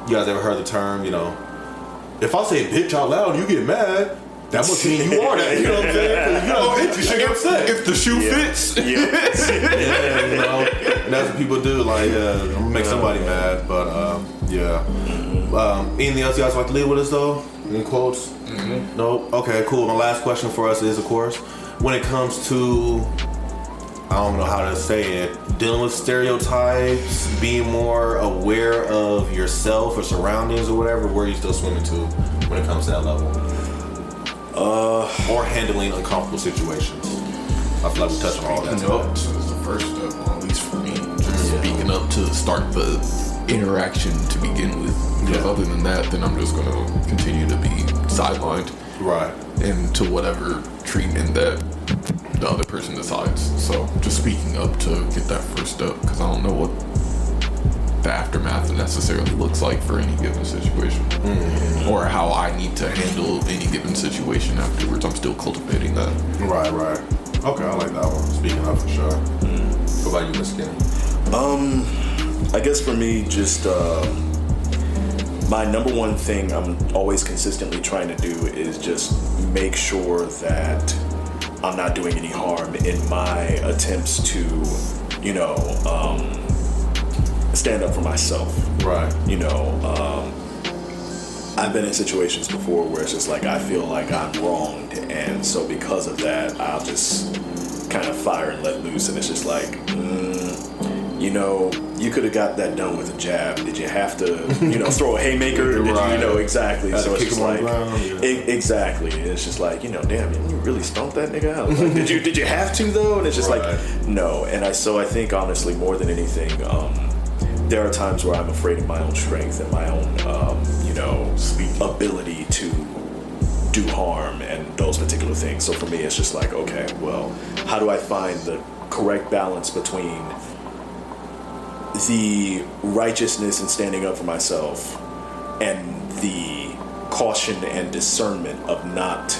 You guys ever heard the term? You know, if I say bitch out loud, you get mad. That must mean you are that. You know what I'm saying? You know, you should get upset if the shoe fits. Yeah, you know, and that's what people do. Like, make somebody mad. But yeah. Anything else you guys like to leave with us though? Any quotes? Mm-hmm. No. Okay, cool. My last question for us is, of course, when it comes to, I don't know how to say it, dealing with stereotypes, being more aware of yourself or surroundings or whatever, where are you still swimming to when it comes to that level? Or handling uncomfortable situations. I feel like we touched on all that. Speaking up is the first step, at least for me. Just speaking up to start the interaction to begin with. Because other than that, then I'm just going to continue to be sidelined. Right. Into whatever treatment that the other person decides. So just speaking up to get that first step, because I don't know what the aftermath necessarily looks like for any given situation, or how I need to handle any given situation afterwards. I'm still cultivating that. Right. Okay, I like that one. Speaking up for sure. What about you, Miss Skinny? I guess for me, just my number one thing I'm always consistently trying to do is just make sure that I'm not doing any harm in my attempts to, stand up for myself. Right. I've been in situations before where it's just like I feel like I'm wronged, and so because of that, I'll just kind of fire and let loose, and it's just like, you could have got that done with a jab. Did you have to, throw a haymaker? Right. Did you, exactly. So it's just like, exactly. It's just like, damn, you really stomped that nigga out. Like, did you have to though? And it's just like, no. And I think honestly, more than anything, there are times where I'm afraid of my own strength and my own, ability to do harm and those particular things. So for me, it's just like, okay, well, how do I find the correct balance between the righteousness and standing up for myself and the caution and discernment of not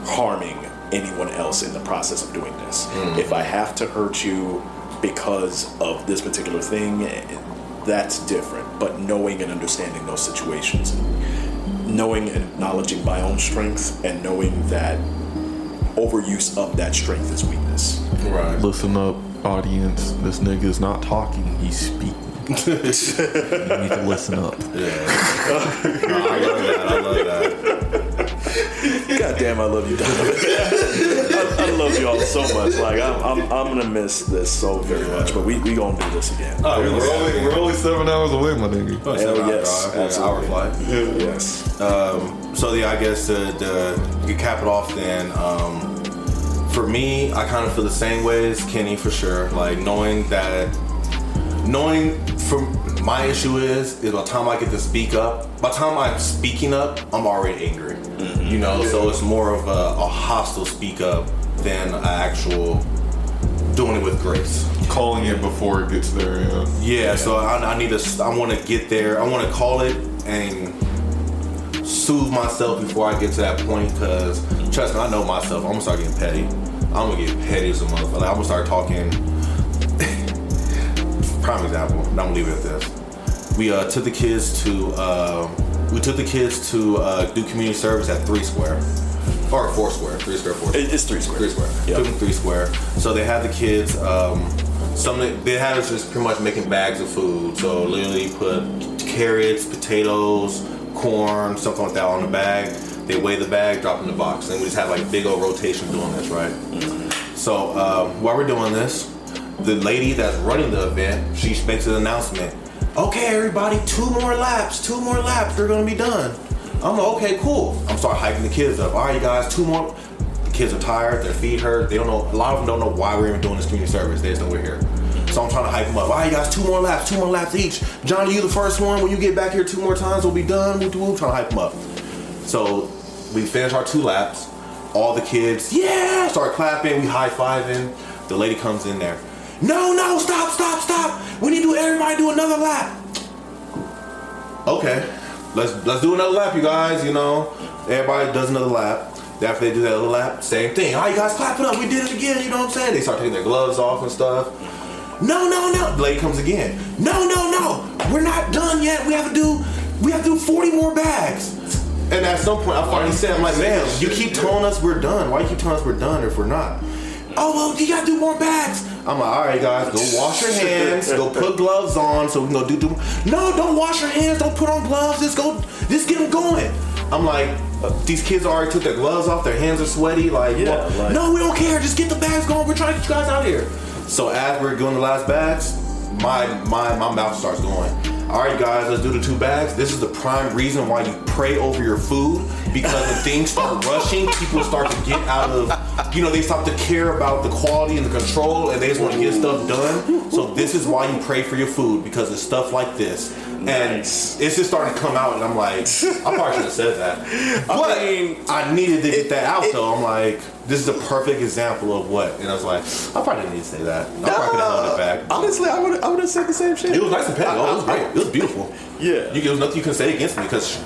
harming anyone else in the process of doing this? If I have to hurt you because of this particular thing, that's different. But knowing and understanding those situations, knowing and acknowledging my own strength, and knowing that overuse of that strength is weakness. Right. Listen up, audience. This nigga is not talking, he's speaking. You need to listen up. Yeah. I love that. God damn, I love you, Donovan. I love you all so much. Like, I'm gonna miss this so very much, but we gonna do this again. Oh, we're only 7 hours away, my nigga. Hell yes, hour flight. Yes. So I guess to cap it off then, for me, I kind of feel the same way as Kenny for sure. Like knowing from my issue is by the time I get to speak up, by the time I'm speaking up, I'm already angry. So it's more of a hostile speak up than an actual doing it with grace. Calling it before it gets there, Yeah, so I want to get there. I want to call it and soothe myself before I get to that point, because trust me, I know myself. I'm going to start getting petty. I'm going to get petty as a motherfucker. Like, I'm going to start talking. Prime example, and I'm going to leave it at this. We took the kids to do community service at 3 Square. Or 4 Square. 3 Square, 4 Square. It's 3 Square. 3 Square. Yep. Took them 3 Square. So they had the kids, they had us just pretty much making bags of food. So literally put carrots, potatoes, corn, something like that on the bag. They weigh the bag, drop it in the box, and we just have like big old rotation doing this, right? So while we're doing this, the lady that's running the event, she makes an announcement. Okay, everybody, 2 more laps, we're gonna be done. I'm like, okay, cool. I'm start hyping the kids up. All right, you guys, 2 more. The kids are tired, their feet hurt. They don't know. A lot of them don't know why we're even doing this community service. They just know we're here. So I'm trying to hype them up. All right, you guys, 2 more laps each. Johnny, you the first one. When you get back here 2 more times, we'll be done. We're trying to hype them up. So we finish our 2 laps. All the kids, yeah, start clapping. We high-fiving. The lady comes in there. No, stop. We need to everybody do another lap. Okay, let's do another lap, you guys, you know. Everybody does another lap. After they do that other lap, same thing. All right, you guys, clap it up. We did it again, you know what I'm saying? They start taking their gloves off and stuff. No. The lady comes again. No. We're not done yet. We have to do 40 more bags. And at some point, I finally said, I'm like, man, you keep telling us we're done. Why you keep telling us we're done if we're not? Oh, well, you gotta do more bags. I'm like, all right, guys, go wash your hands. Go put gloves on so we can go do. No, don't wash your hands. Don't put on gloves. Just get them going. I'm like, these kids already took their gloves off. Their hands are sweaty. Like, no, we don't care. Just get the bags going. We're trying to get you guys out of here. So as we're doing the last bags, my mouth starts going. All right, guys, let's do the 2 bags. This is the prime reason why you pray over your food, because when things start rushing, people start to get out of, they start to care about the quality and the control, and they just want to get stuff done. So this is why you pray for your food, because it's stuff like this. And it's just starting to come out, and I'm like, I probably should have said that. But I needed to get that out, though. I'm like, this is a perfect example of what. And I was like, I probably didn't need to say that. I probably could have held it back. Honestly, I would have said the same shit. It was nice and petty. It was great. It was beautiful. Yeah. There was nothing you can say against me, because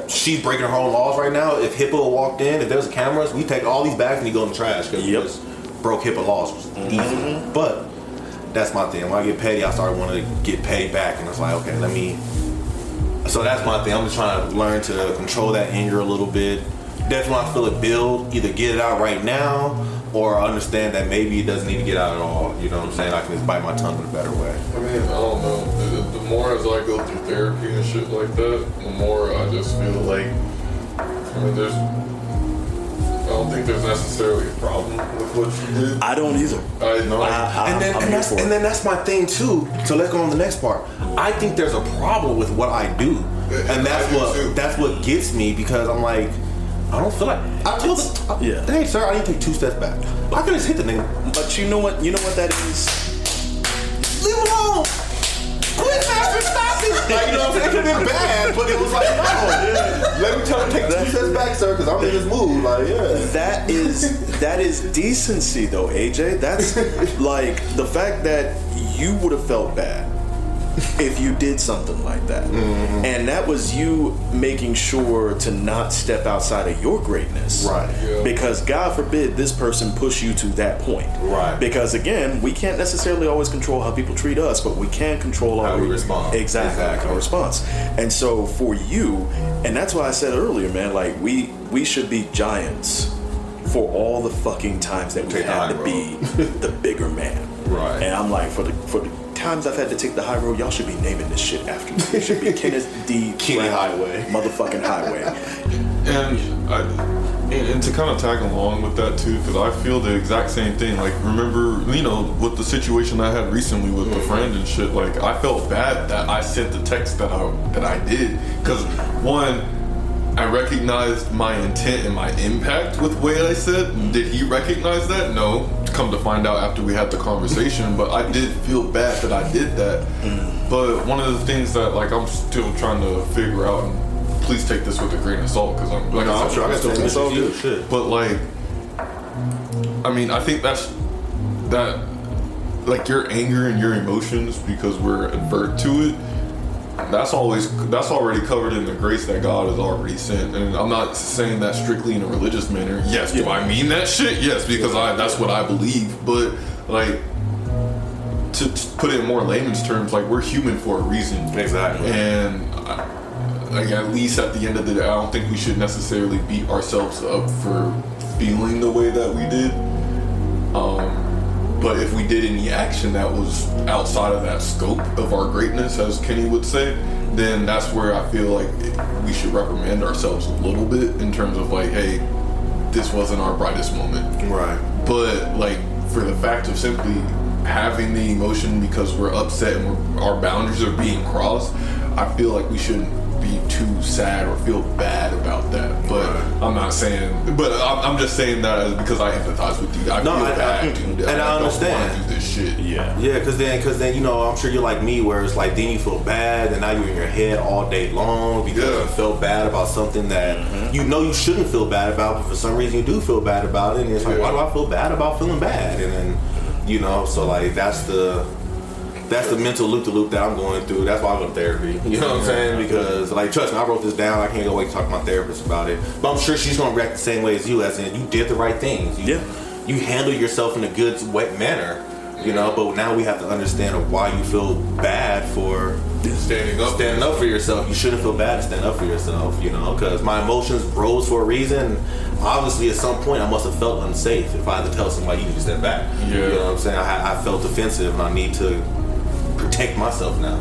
she's breaking her own laws right now. If HIPAA walked in, if there's cameras, we take all these bags and you go in the trash, because we just broke HIPAA laws. It was easy. But that's my thing. When I get petty, I started wanting to get petty back, and it's like, okay, so that's my thing. I'm just trying to learn to control that anger a little bit. Definitely when I feel it build, either get it out right now, or understand that maybe it doesn't need to get out at all. You know what I'm saying? I can just bite my tongue in a better way. I mean, I don't know. The more as I go through therapy and shit like that, the more I just feel like, I don't think there's necessarily a problem with what you did. I don't either. I know. And then that's my thing too. So let's go on to the next part. I think there's a problem with what I do, and that's what gets me, because I'm like, I don't feel like I told him. Hey, sir, I need to take 2 steps back. I could just hit the nigga. But you know what that is? Leave him alone. Quit master, stop it. Like, you know what I'm saying? It could have been bad, but it was like, no. Let me tell him to take 2 steps back, sir, because I'm in this mood. Like, That is decency, though, AJ. That's like the fact that you would have felt bad if you did something like that. And that was you making sure to not step outside of your greatness. Right. Yeah. Because God forbid this person push you to that point. Right. Because again, we can't necessarily always control how people treat us, but we can control how we respond. Exactly. Our response. And so for you, and that's why I said earlier, man, like we should be giants for all the fucking times that we had to be the bigger man. Right. And I'm like, for the times I've had to take the high road, y'all should be naming this shit after me. It should be Kenneth D. Kenny Highway. Motherfucking Highway. And to kind of tag along with that too, because I feel the exact same thing. Like, remember, with the situation I had recently with the friend and shit, like, I felt bad that I sent the text that I did, because one, I recognized my intent and my impact with the way I said. Did he recognize that? No. Come to find out after we had the conversation, but I did feel bad that I did that. But one of the things that, like, I'm still trying to figure out, and please take this with a grain of salt, because I'm sure I still it's all good shit. But like, I mean, I think that like your anger and your emotions, because we're advert to it, that's already covered in the grace that God has already sent. And I'm not saying that strictly in a religious manner. Yes, do I mean that shit? Yes, because that's what I believe. But like, to put it in more layman's terms, like, we're human for a reason. Exactly. And like, at least at the end of the day, I don't think we should necessarily beat ourselves up for feeling the way that we did. But if we did any action that was outside of that scope of our greatness, as Kenny would say, then that's where I feel like we should reprimand ourselves a little bit in terms of like, hey, this wasn't our brightest moment. Right. But like, for the fact of simply having the emotion because we're upset and our boundaries are being crossed, I feel like we shouldn't be too sad or feel bad about that. But I'm not saying, but I'm just saying that because I empathize with you. I feel bad, dude. And I understand. Don't want to do this shit. Yeah, because then you know, I'm sure you're like me, where it's like then you feel bad, and now you're in your head all day long because you felt bad about something that you know you shouldn't feel bad about, but for some reason you do feel bad about it, and it's like, why do I feel bad about feeling bad? And then, you know, so like that's the mental loop that I'm going through. That's why I go to therapy. You know what I'm saying? Because, like, trust me, I wrote this down. I can't go wait to talk to my therapist about it. But I'm sure she's going to react the same way as you, as in you did the right things. You handle yourself in a good, wet manner, you know, but now we have to understand why you feel bad for standing up for yourself. You shouldn't feel bad to stand up for yourself, you know, because my emotions rose for a reason. Obviously, at some point, I must have felt unsafe if I had to tell somebody, you need to step back. You know what I'm saying? I felt offensive, and I need to protect myself now.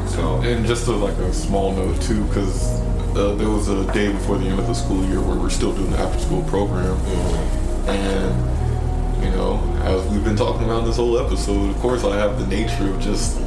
So, and just like a small note too, because there was a day before the end of the school year where we're still doing the after school program, and you know, as we've been talking about this whole episode, of course I have the nature of just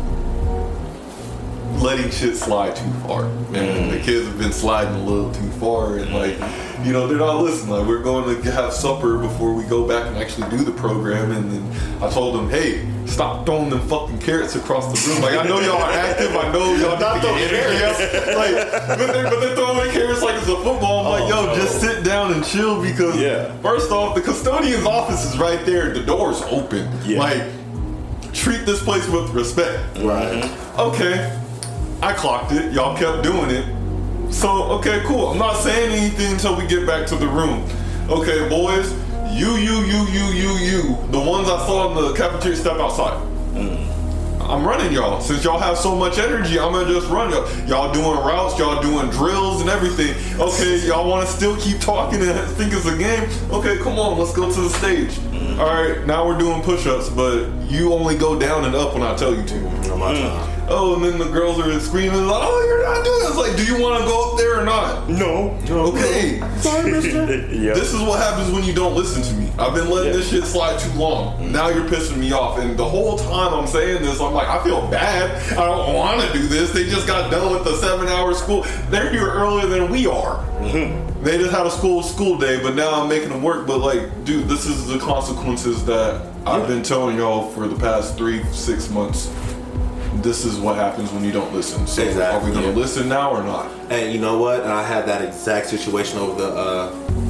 letting shit slide too far, and the kids have been sliding a little too far, and like, you know, they're not listening. Like, we're going to have supper before we go back and actually do the program, and then I told them, hey, stop throwing them fucking carrots across the room. Like, I know y'all are active, I know y'all not throwing carrots. Like, but they're throwing carrots like it's a football. I'm like, yo, just sit down and chill, because first off, the custodian's office is right there, the door's open. Like, treat this place with respect. Right. Okay, I clocked it. Y'all kept doing it. So, okay, cool. I'm not saying anything until we get back to the room. Okay, boys, you, the ones I saw in the cafeteria, step outside. I'm running y'all. Since y'all have so much energy, I'm gonna just run y'all. Y'all doing routes, y'all doing drills and everything. Okay, y'all wanna still keep talking and think it's a game? Okay, come on, let's go to the stage. All right, now we're doing push-ups, but you only go down and up when I tell you to. Oh, and then the girls are screaming like, oh, you're not doing this. Like, do you want to go up there or not? No. Okay. Sorry, mister. This is what happens when you don't listen to me. I've been letting this shit slide too long. Now you're pissing me off. And the whole time I'm saying this, I'm like, I feel bad. I don't want to do this. They just got done with the 7-hour school. They're here earlier than we are. They just had a school day, but now I'm making them work. But like, dude, this is the consequences that I've been telling y'all for the past 3-6 months. This is what happens when you don't listen. So are we going to listen now or not? And you know what? And I had that exact situation over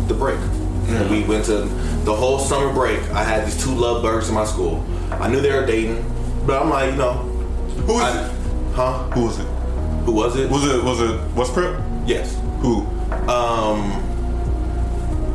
the break. And we went to the whole summer break. I had these 2 lovebirds in my school. I knew they were dating, but I'm like, you know, who is it? Huh? Who was it? Who was it? Was it West Prep? Yes. Who?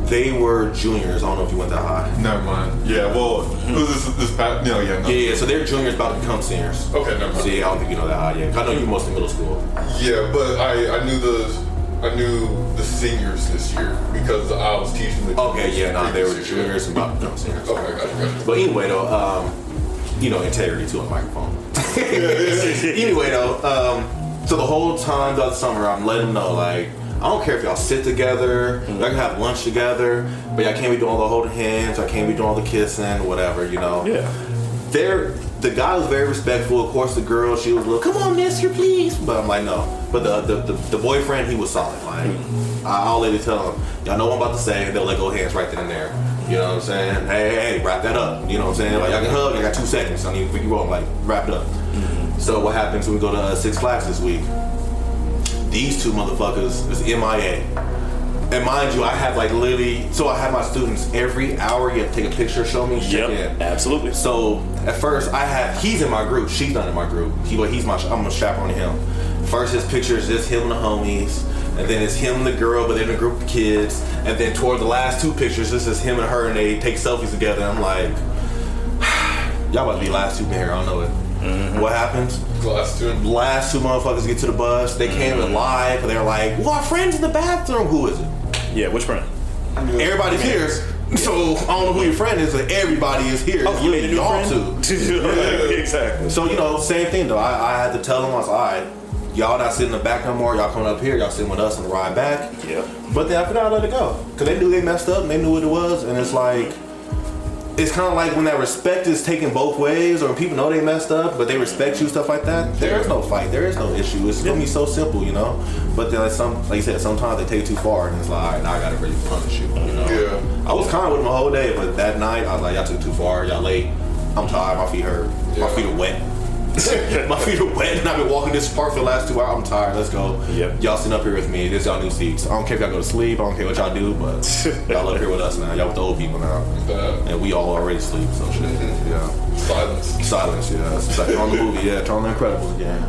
They were juniors. I don't know if you went that high. Never mind. Yeah, well, who's this past? No, yeah, no. Yeah, so they're juniors about to become seniors. Okay, never mind. So yeah, I don't think you know that high yet. I know you're mostly middle school. Yeah, but I knew the seniors this year because I was teaching the they were juniors and about to become seniors. Okay, gotcha. But anyway, though, you know, integrity too on the microphone. Anyway, though, so the whole time throughout the summer, I'm letting them know, like, I don't care if y'all sit together, y'all can have lunch together, but y'all can't be doing all the holding hands, y'all can't be doing all the kissing, whatever, you know. Yeah. The guy was very respectful. Of course, the girl, she was a little, come on, mister, please. But I'm like, no. But the boyfriend, he was solid. Like, I'll let it tell him, y'all know what I'm about to say, and they'll let go hands right then and there. You know what I'm saying? Hey, wrap that up. You know what I'm saying? Like, y'all can hug, I got 2 seconds. I need we can roll, like, wrap it up. So what happens when we go to Six Flags this week? These 2 motherfuckers is MIA. And mind you, I have like literally, so I have my students every hour, you have to take a picture, show me, check in. Absolutely. So at first he's in my group, she's not in my group. I'm a chaperone to him. First his picture is just him and the homies, and then it's him and the girl, but they're in a group of kids. And then toward the last 2 pictures, this is him and her, and they take selfies together. And I'm like, y'all about to be last 2 in here, I don't know it. What happens? Last 2 motherfuckers get to the bus. They came in live, and they're like, well, our friend's in the bathroom. Who is it? Yeah, which friend? Everybody's here. So I don't know who your friend is, but everybody is here. Oh, you made a new y'all friend? two. Exactly. So, you know, same thing though. I had to tell them, I was like, all right, y'all not sitting in the back no more. Y'all coming up here. Y'all sitting with us on the ride back. Yeah. But then after that, I let it go. Because they knew they messed up and they knew what it was. And it's like, it's kind of like when that respect is taken both ways, or people know they messed up, but they respect you, stuff like that. There is no fight. There is no issue. It's gonna be so simple, you know. But then, like you said, sometimes they take it too far, and it's like, all right, now I gotta really punish you. You know. Yeah. I was kind of with them the whole day, but that night I was like, y'all took it too far. Y'all late. I'm tired. My feet hurt. Yeah. My feet are wet. My feet are wet, and I've been walking this park for the last 2 hours. I'm tired. Let's go. Yep. Y'all sitting up here with me. This y'all new seats. I don't care if y'all go to sleep. I don't care what y'all do, but y'all up here with us now. Y'all with the old people now, and we all already sleep. So shit. Yeah. Silence. Yeah. It's like on the movie. Yeah. Turn on the Incredibles again.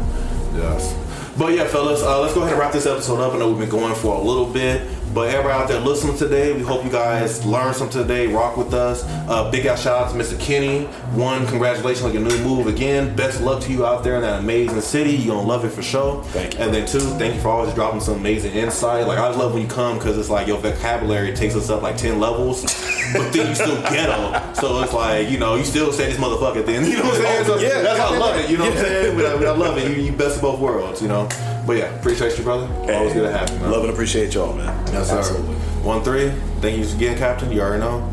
Yes. But yeah, fellas, let's go ahead and wrap this episode up. I know we've been going for a little bit. But everybody out there listening today, we hope you guys learned something today. Rock with us. Big out shout out to Mr. Kenny. One, congratulations on your new move again. Best of luck to you out there in that amazing city. You're going to love it for sure. Thank you. And then two, thank you for always dropping some amazing insight. Like, I love when you come because it's like your vocabulary takes us up like 10 levels, but then you still ghetto. So it's like, you know, you still say this motherfucker at the end. You know what I'm saying? So yeah, that's how I love it. You know what I'm saying? I love it. You best of both worlds, you know? But yeah, appreciate you, brother. Always good to have you, man. Love and appreciate y'all, man. Yes, sir. Absolutely. 1-3. Thank you again, Captain. You already know.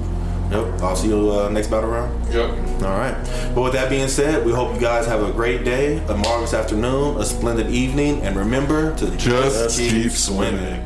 Yep. I'll see you next battle round. Yep. All right. But with that being said, we hope you guys have a great day, a marvelous afternoon, a splendid evening, and remember to Just keep swimming.